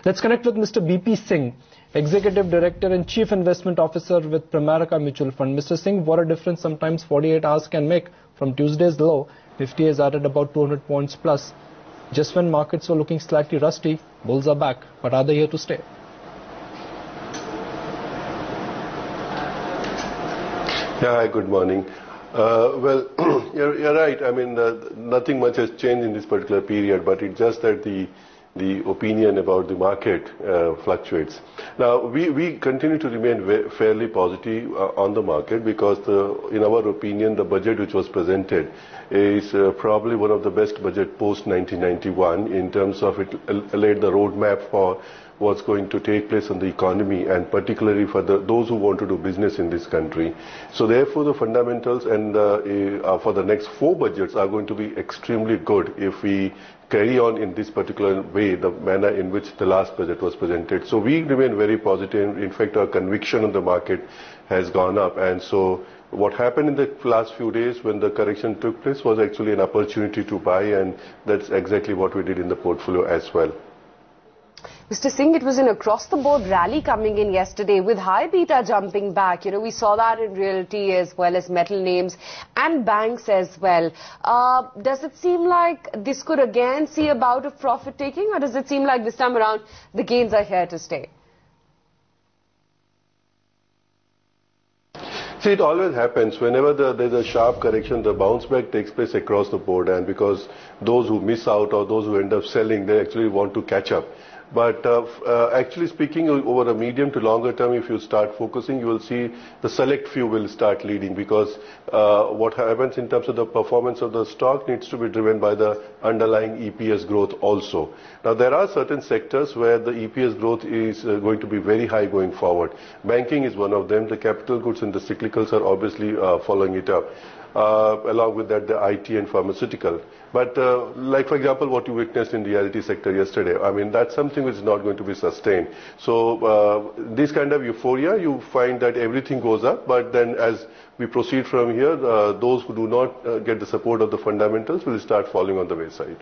Let's connect with Mr. BP Singh, Executive Director and Chief Investment Officer with Pramerica Mutual Fund. Mr. Singh, what a difference sometimes 48 hours can make. From Tuesday's low, Nifty has added about 200 points plus. Just when markets were looking slightly rusty, bulls are back. But are they here to stay? Yeah, hi, good morning. Well, you're right. I mean, nothing much has changed in this particular period, but it's just that the opinion about the market fluctuates. Now, we continue to remain fairly positive on the market because, in our opinion, the budget which was presented is probably one of the best budget post 1991 in terms of it laid the roadmap for what's going to take place in the economy and particularly for those who want to do business in this country. So therefore the fundamentals and for the next 4 budgets are going to be extremely good if we carry on in this particular way, the manner in which the last budget was presented. So we remain very positive. In fact, our conviction on the market has gone up, and so what happened in the last few days when the correction took place was actually an opportunity to buy, and that's exactly what we did in the portfolio as well. Mr. Singh, it was an across-the-board rally coming in yesterday with high beta jumping back. You know, we saw that in realty as well as metal names and banks as well. Does it seem like this could again see a bout of profit taking, or does it seem like this time around the gains are here to stay? See, it always happens. Whenever there's a sharp correction, the bounce back takes place across the board, and because those who miss out or those who end up selling, they actually want to catch up. But actually speaking, over a medium to longer term, if you start focusing, you will see the select few will start leading, because what happens in terms of the performance of the stock needs to be driven by the underlying EPS growth also. Now, there are certain sectors where the EPS growth is going to be very high going forward. Banking is one of them. The capital goods and the cyclicals are obviously following it up. Along with that, the IT and pharmaceutical. But like, for example, what you witnessed in the reality sector yesterday, I mean, that's something which is not going to be sustained. So this kind of euphoria, you find that everything goes up, but then as we proceed from here, those who do not get the support of the fundamentals will start falling on the wayside.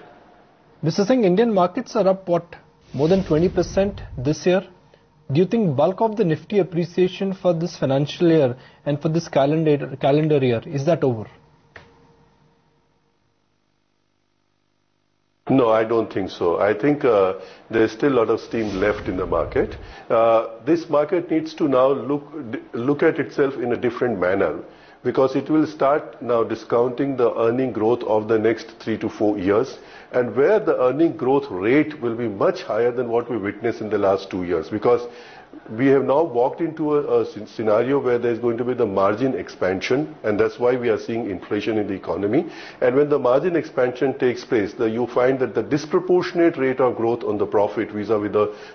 Mr. Singh, Indian markets are up, what, more than 20% this year? Do you think bulk of the Nifty appreciation for this financial year and for this calendar year, is that over? No, I don't think so. I think there's still a lot of steam left in the market. This market needs to now look at itself in a different manner, because it will start now discounting the earning growth of the next 3 to 4 years, and where the earning growth rate will be much higher than what we witnessed in the last 2 years, because we have now walked into a scenario where there is going to be the margin expansion, and that's why we are seeing inflation in the economy. And when the margin expansion takes place, you find that the disproportionate rate of growth on the profit vis-a-vis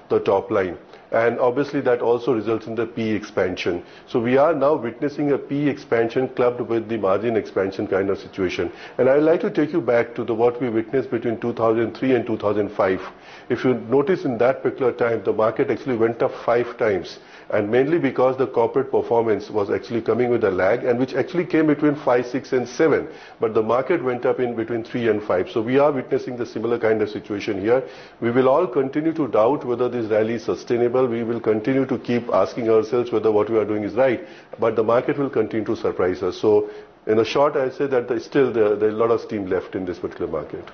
the top line. And obviously that also results in the PE expansion. So we are now witnessing a PE expansion clubbed with the margin expansion kind of situation. And I would like to take you back to what we witnessed between 2003 and 2005. If you notice, in that particular time, the market actually went up 5 times. And mainly because the corporate performance was actually coming with a lag, and which actually came between 5, 6 and 7. But the market went up in between 3 and 5. So we are witnessing the similar kind of situation here. We will all continue to doubt whether this rally is sustainable. We will continue to keep asking ourselves whether what we are doing is right. But the market will continue to surprise us. So in a short, I say that there's still there's a lot of steam left in this particular market.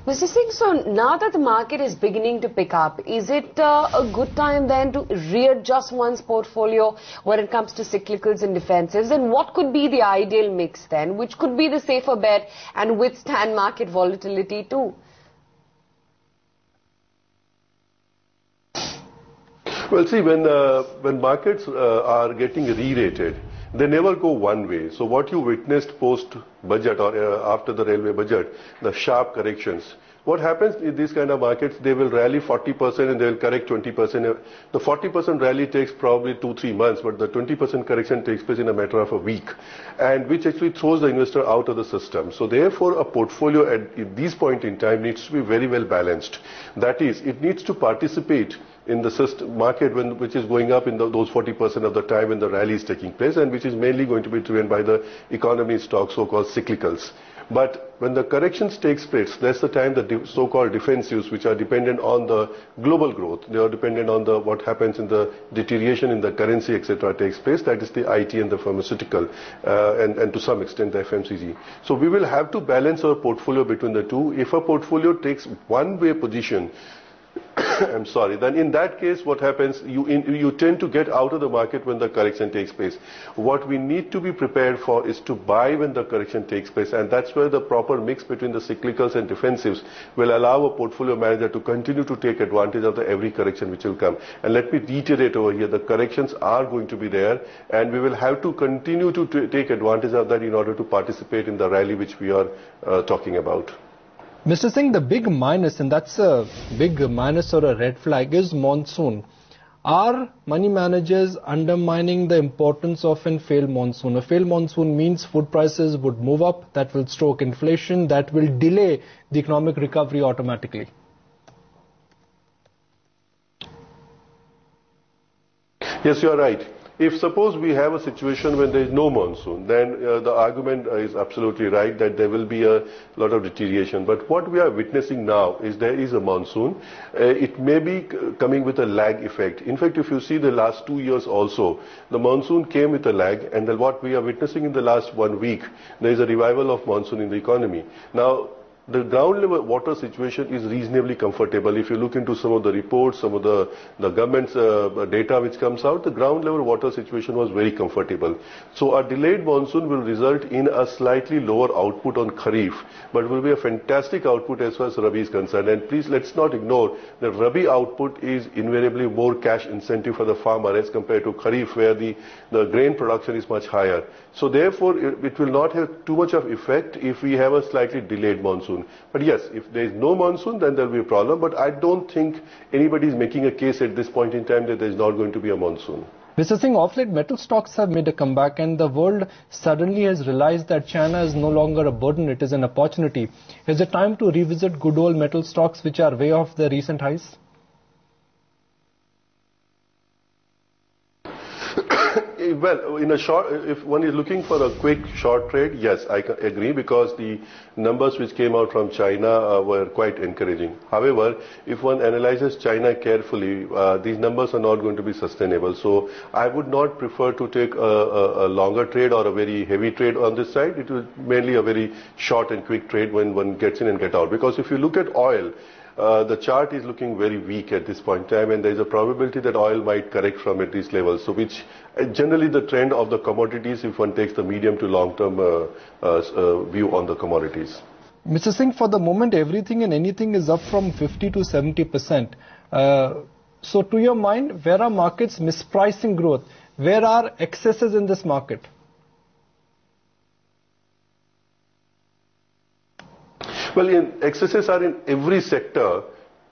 Mr. Singh, so now that the market is beginning to pick up, is it a good time then to readjust one's portfolio when it comes to cyclicals and defensives? And what could be the ideal mix then, which could be the safer bet and withstand market volatility too? Well, see, when markets are getting re-rated, they never go one way. So what you witnessed post-budget or after the railway budget, the sharp corrections, what happens in these kind of markets, they will rally 40% and they will correct 20%. The 40% rally takes probably 2-3 months, but the 20% correction takes place in a matter of a week, and which actually throws the investor out of the system. So therefore, a portfolio at this point in time needs to be very well balanced. That is, it needs to participate in the system market which is going up in those 40% of the time when the rally is taking place, and which is mainly going to be driven by the economy stocks, so-called cyclicals. But when the corrections takes place, that's the time the so-called defensives, which are dependent on the global growth, they are dependent on the what happens in the deterioration in the currency, etc., takes place. That is the IT and the pharmaceutical, and to some extent the FMCG. So we will have to balance our portfolio between the two. If a portfolio takes one-way position, I'm sorry, then in that case what happens, you tend to get out of the market when the correction takes place. What we need to be prepared for is to buy when the correction takes place, and that's where the proper mix between the cyclicals and defensives will allow a portfolio manager to continue to take advantage of every correction which will come. And let me reiterate over here, the corrections are going to be there, and we will have to continue to take advantage of that in order to participate in the rally which we are talking about. Mr. Singh, the big minus, and that's a big minus or a red flag, is monsoon. Are money managers undermining the importance of a failed monsoon? A failed monsoon means food prices would move up, that will stoke inflation, that will delay the economic recovery automatically. Yes, you are right. If suppose we have a situation when there is no monsoon, then the argument is absolutely right that there will be a lot of deterioration. But what we are witnessing now is there is a monsoon. It may be coming with a lag effect. In fact, if you see the last 2 years also, the monsoon came with a lag, and then what we are witnessing in the last 1 week, there is a revival of monsoon in the economy. Now, the ground level water situation is reasonably comfortable. If you look into some of the reports, some of the government's data which comes out, the ground level water situation was very comfortable. So a delayed monsoon will result in a slightly lower output on Kharif, but will be a fantastic output as far as Rabi is concerned. And please, let's not ignore that Rabi output is invariably more cash incentive for the farmer as compared to Kharif, where the grain production is much higher. So therefore, it will not have too much of effect if we have a slightly delayed monsoon. But yes, if there is no monsoon, then there will be a problem. But I don't think anybody is making a case at this point in time that there is not going to be a monsoon. Mr. Singh, of late metal stocks have made a comeback, and the world suddenly has realized that China is no longer a burden, it is an opportunity. Is it time to revisit good old metal stocks which are way off their recent highs? Well, in a short, if one is looking for a quick short trade, yes, I agree, because the numbers which came out from China were quite encouraging. However, if one analyzes China carefully, these numbers are not going to be sustainable. So I would not prefer to take a longer trade or a very heavy trade on this side. It is mainly a very short and quick trade when one gets in and get out. Because if you look at oil, the chart is looking very weak at this point in time, and there is a probability that oil might correct from at these levels. So which generally the trend of the commodities, if one takes the medium to long term view on the commodities. Mr. Singh, for the moment everything and anything is up from 50 to 70%. So to your mind, where are markets mispricing growth? Where are excesses in this market? Well, excesses are in every sector,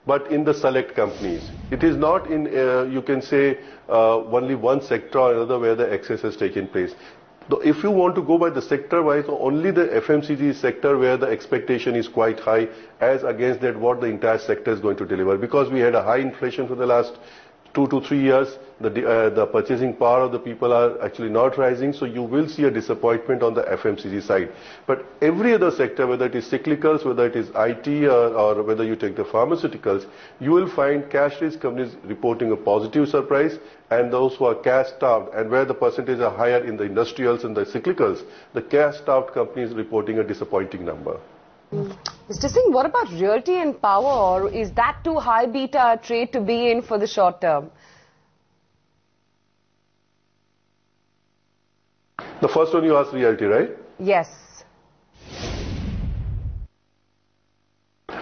but in the select companies. It is not in, you can say, only one sector or another where the excess has taken place. If you want to go by the sector-wise, only the FMCG sector where the expectation is quite high as against that what the entire sector is going to deliver. Because we had a high inflation for the last 2 to 3 years, the purchasing power of the people are actually not rising, so you will see a disappointment on the FMCG side. But every other sector, whether it is cyclicals, whether it is IT, or whether you take the pharmaceuticals, you will find cash-rich companies reporting a positive surprise, and those who are cash-starved, and where the percentage are higher in the industrials and the cyclicals, the cash-starved companies reporting a disappointing number. Mr. Singh, what about realty and power, or is that too high beta trade to be in for the short term? The first one you asked realty, right? Yes.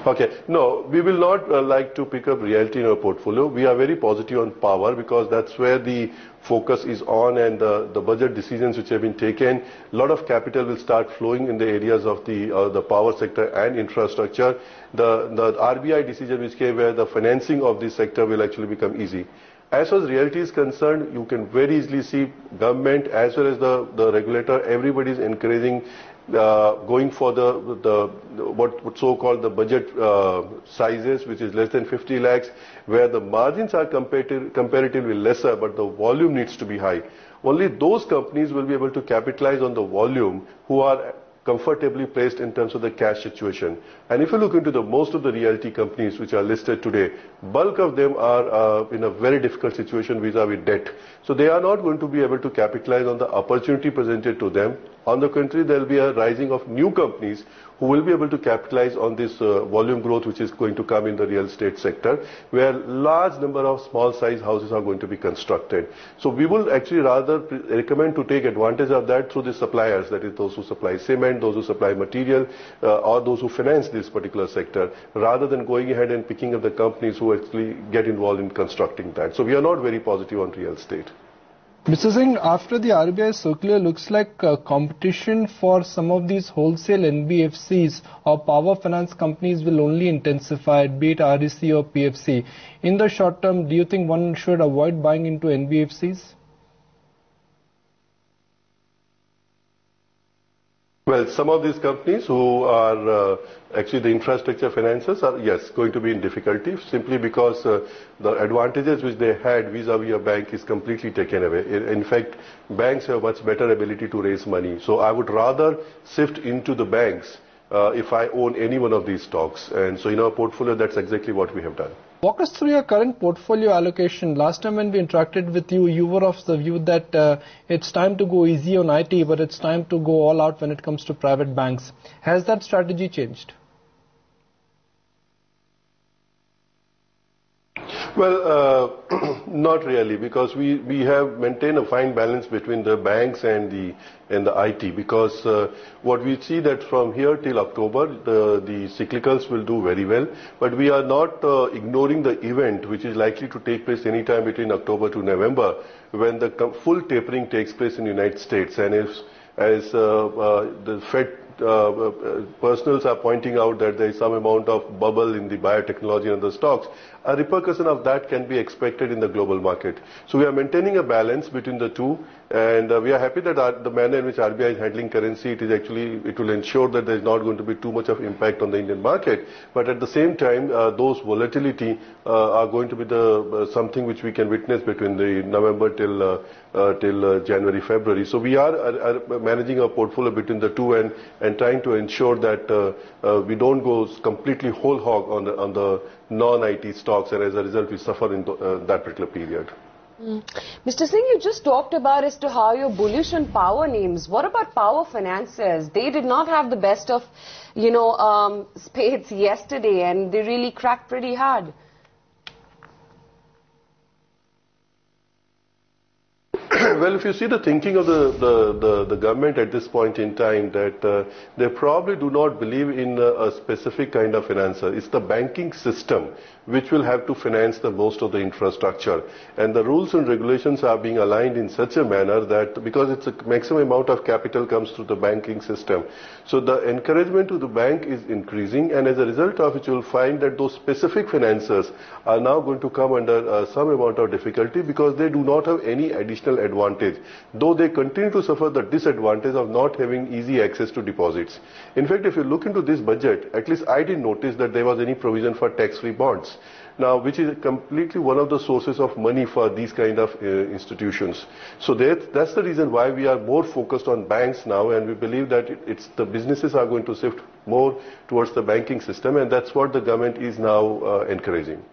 Okay. No, we will not like to pick up realty in our portfolio. We are very positive on power because that's where the focus is on, and the budget decisions which have been taken, a lot of capital will start flowing in the areas of the power sector and infrastructure. The RBI decision which came where the financing of this sector will actually become easy. As far as realty is concerned, you can very easily see government as well as the regulator, everybody is encouraging going for what so-called the budget sizes, which is less than 50 lakhs, where the margins are comparatively lesser, but the volume needs to be high. Only those companies will be able to capitalize on the volume who are comfortably placed in terms of the cash situation. And if you look into most of the realty companies which are listed today, bulk of them are in a very difficult situation vis-a-vis debt. So they are not going to be able to capitalize on the opportunity presented to them. On the contrary, there will be a rising of new companies who will be able to capitalize on this volume growth which is going to come in the real estate sector, where large number of small size houses are going to be constructed. So we will actually rather recommend to take advantage of that through the suppliers, that is those who supply cement, those who supply material, or those who finance this particular sector, rather than going ahead and picking up the companies who actually get involved in constructing that. So we are not very positive on real estate. Mr. Singh, after the RBI circular, looks like competition for some of these wholesale NBFCs or power finance companies will only intensify, be it REC or PFC. In the short term, do you think one should avoid buying into NBFCs? Well, some of these companies who are actually the infrastructure financiers are, yes, going to be in difficulty simply because the advantages which they had vis-a-vis a bank is completely taken away. In fact, banks have much better ability to raise money. So I would rather shift into the banks if I own any one of these stocks. And so in our portfolio, that's exactly what we have done. Walk us through your current portfolio allocation. Last time when we interacted with you, you were of the view that it's time to go easy on IT, but it's time to go all out when it comes to private banks. Has that strategy changed? Well, not really, because we have maintained a fine balance between the banks and the IT, because what we see that from here till October, the cyclicals will do very well, but we are not ignoring the event which is likely to take place anytime between October to November, when the full tapering takes place in the United States, and as the Fed personals are pointing out that there is some amount of bubble in the biotechnology and the stocks, a repercussion of that can be expected in the global market. So we are maintaining a balance between the two, and we are happy that the manner in which RBI is handling currency, it will ensure that there is not going to be too much of impact on the Indian market. But at the same time, those volatility are going to be something which we can witness between the November till January, February. So we are managing our portfolio between the two and trying to ensure that we don't go completely whole hog on the non-IT stocks, and as a result we suffer in that particular period. Mr. Singh, you just talked about as to how you're bullish on power names. What about power financiers? They did not have the best of, spades yesterday, and they really cracked pretty hard. Well, if you see the thinking of the government at this point in time, that they probably do not believe in a specific kind of financer. It's the banking system which will have to finance the most of the infrastructure. And the rules and regulations are being aligned in such a manner that, because it's a maximum amount of capital comes through the banking system. So the encouragement to the bank is increasing, and as a result of it, you will find that those specific financiers are now going to come under some amount of difficulty, because they do not have any additional advantage, though they continue to suffer the disadvantage of not having easy access to deposits. In fact, if you look into this budget, at least I didn't notice that there was any provision for tax-free bonds. Now, which is completely one of the sources of money for these kind of institutions. So that's the reason why we are more focused on banks now, and we believe that the businesses are going to shift more towards the banking system, and that's what the government is now encouraging.